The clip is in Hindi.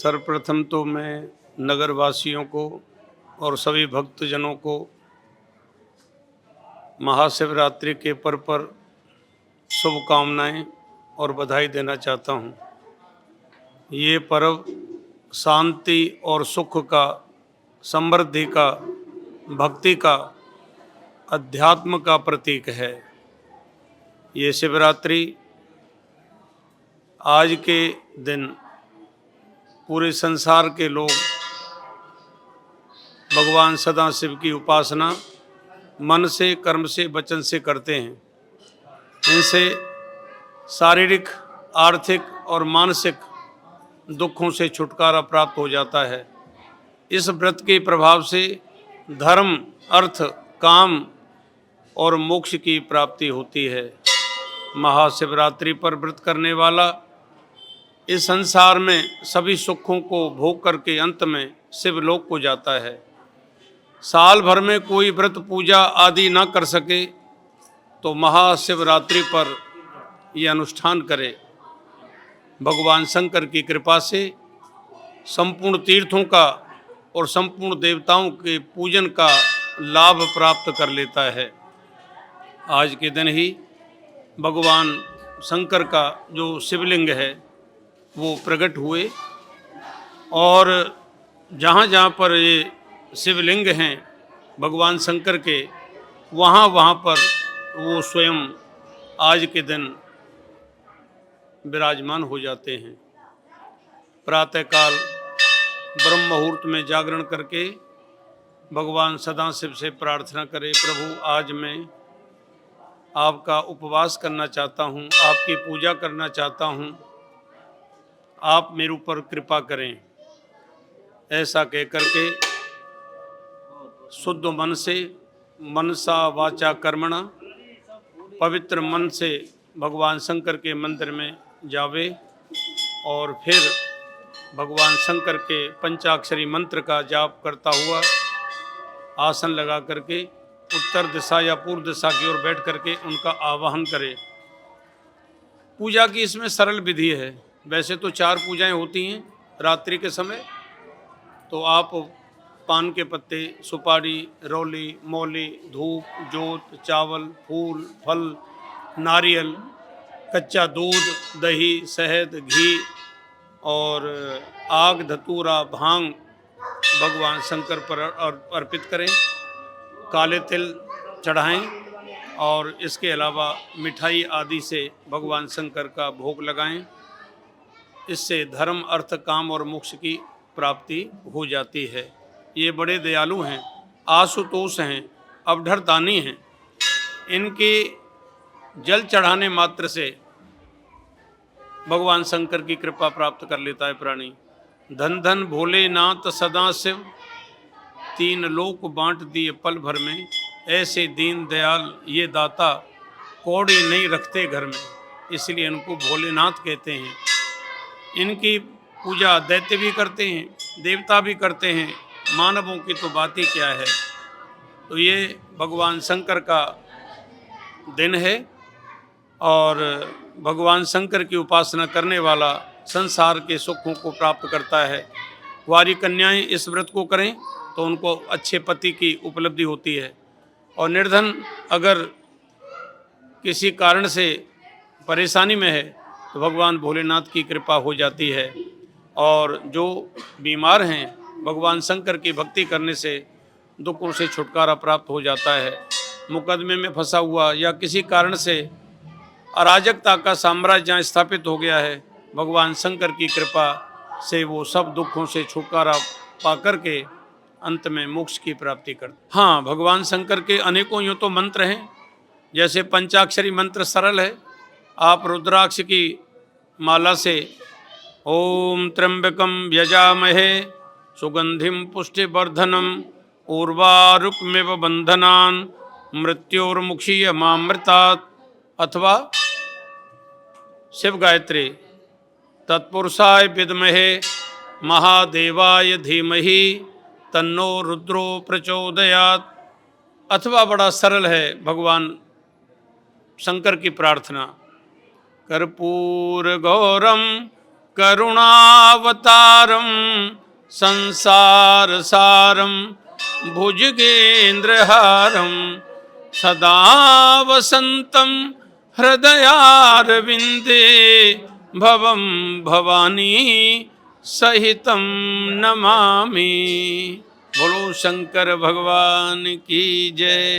सर्वप्रथम तो मैं नगर वासियों को और सभी भक्तजनों को महाशिवरात्रि के पर्व पर शुभकामनाएं और बधाई देना चाहता हूं। ये पर्व शांति और सुख का, समृद्धि का, भक्ति का, अध्यात्म का प्रतीक है। ये शिवरात्रि आज के दिन पूरे संसार के लोग भगवान सदाशिव की उपासना मन से, कर्म से, वचन से करते हैं। इनसे शारीरिक, आर्थिक और मानसिक दुखों से छुटकारा प्राप्त हो जाता है। इस व्रत के प्रभाव से धर्म, अर्थ, काम और मोक्ष की प्राप्ति होती है। महाशिवरात्रि पर व्रत करने वाला इस संसार में सभी सुखों को भोग करके अंत में शिवलोक को जाता है। साल भर में कोई व्रत पूजा आदि ना कर सके तो महाशिवरात्रि पर यह अनुष्ठान करे। भगवान शंकर की कृपा से संपूर्ण तीर्थों का और संपूर्ण देवताओं के पूजन का लाभ प्राप्त कर लेता है। आज के दिन ही भगवान शंकर का जो शिवलिंग है वो प्रकट हुए और जहाँ जहाँ पर ये शिवलिंग हैं भगवान शंकर के, वहाँ वहाँ पर वो स्वयं आज के दिन विराजमान हो जाते हैं। प्रातःकाल ब्रह्म मुहूर्त में जागरण करके भगवान सदाशिव से प्रार्थना करें, प्रभु आज मैं आपका उपवास करना चाहता हूँ, आपकी पूजा करना चाहता हूँ, आप मेरे ऊपर कृपा करें। ऐसा कह करके शुद्ध मन से, मनसा वाचा कर्मणा, पवित्र मन से भगवान शंकर के मंदिर में जावे और फिर भगवान शंकर के पंचाक्षरी मंत्र का जाप करता हुआ आसन लगा करके उत्तर दिशा या पूर्व दिशा की ओर बैठ करके उनका आवाहन करे। पूजा की इसमें सरल विधि है। वैसे तो 4 पूजाएं होती हैं रात्रि के समय, तो आप पान के पत्ते, सुपारी, रौली, मौली, धूप, जोत, चावल, फूल, फल, नारियल, कच्चा दूध, दही, शहद, घी और आग, धतूरा, भांग भगवान शंकर पर अर्पित करें। काले तिल चढ़ाएं और इसके अलावा मिठाई आदि से भगवान शंकर का भोग लगाएं। इससे धर्म, अर्थ, काम और मोक्ष की प्राप्ति हो जाती है। ये बड़े दयालु हैं, आशुतोष हैं, अवधर दानी हैं। इनके जल चढ़ाने मात्र से भगवान शंकर की कृपा प्राप्त कर लेता है प्राणी। धन धन भोलेनाथ सदाशिव, 3 लोक बांट दिए पल भर में, ऐसे दीन दयाल ये दाता, कौड़ी नहीं रखते घर में, इसलिए इनको भोलेनाथ कहते हैं। इनकी पूजा दैत्य भी करते हैं, देवता भी करते हैं, मानवों की तो बात ही क्या है। तो ये भगवान शंकर का दिन है और भगवान शंकर की उपासना करने वाला संसार के सुखों को प्राप्त करता है। कुंवारी कन्याएं इस व्रत को करें तो उनको अच्छे पति की उपलब्धि होती है और निर्धन अगर किसी कारण से परेशानी में है तो भगवान भोलेनाथ की कृपा हो जाती है। और जो बीमार हैं भगवान शंकर की भक्ति करने से दुखों से छुटकारा प्राप्त हो जाता है। मुकदमे में फंसा हुआ या किसी कारण से अराजकता का साम्राज्य जहाँ स्थापित हो गया है, भगवान शंकर की कृपा से वो सब दुखों से छुटकारा पा करके अंत में मोक्ष की प्राप्ति करते। हाँ, भगवान शंकर के अनेकों यूँ तो मंत्र हैं। जैसे पंचाक्षरी मंत्र सरल है। आप रुद्राक्ष की माला से ओम त्र्यंबकम यजामहे सुगंधिम पुष्टिवर्धनम उर्वारुकमेव बंधनान मृत्योर्मुक्षीयमामृतात्, अथवा शिव गायत्री तत्पुरुषाय विद्महे महादेवाय धीमहि तन्नो रुद्रो प्रचोदयात्, अथवा बड़ा सरल है भगवान शंकर की प्रार्थना, कर्पूर गौरम करुणावतारम संसारसारम भुजगेन्द्रहारम सदा वसंतम हृदयारविंदे भवम भवानी सहितम नमामि। बोलो शंकर भगवान की जय।